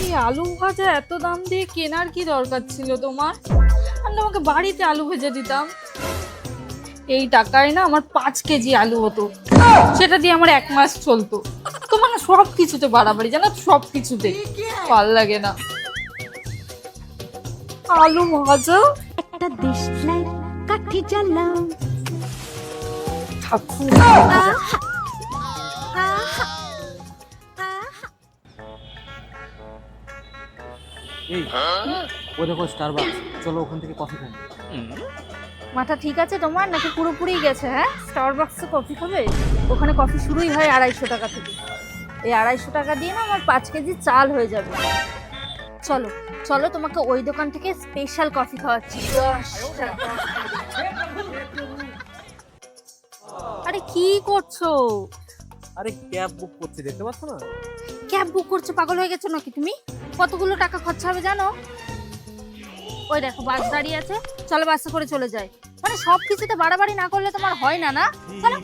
এই আলু ভাজা এত দাম দিয়ে কেনার কি দরকার ছিল তোমার? আমি তোমাকে বাড়িতে আলু ভেজে দিতাম। এই টাকায় না আমার 5 কেজি আলু হতো, সেটা দিয়ে আমার 1 মাস চলতো। তোমার না সব কিছুতে বাড়াবাড়ি, জানো, সব কিছুতে ভাল লাগে না। আলু ভাজা একটা দেশলাই কাঠি জ্বালাও। ঠাকুর। এই ও দেখো স্টারবাকস, চলো ওখান থেকে কফি খাই। মাথা ঠিক আছে তোমার নাকি পুরোপুরি গেছে? হ্যাঁ, স্টারবাক্সে কফি খাবে? ওখানে কফি শুরুই হয় 250 টাকা থেকে। এই 250 টাকা দিয়ে না আমার 5 কেজি চাল হয়ে যাবে। চলো চলো, তোমাকে ওই দোকান থেকে স্পেশাল কফি খাওয়াচ্ছি। 10 টাকা। আরে কি করছো? আরে ক্যাব বুক করছি, দেখতে পাচ্ছ না? ক্যাব বুক করছো? পাগল হয়ে গেছো নাকি তুমি? কতগুলো টাকা খরচা হবে জানো? ওই দেখো বাস দাঁড়িয়ে আছে, চলো বাসে করে চলে যায়। মানে সব কিছুতে বাড়াবাড়ি না করলে তোমার হয় না, না? চলো।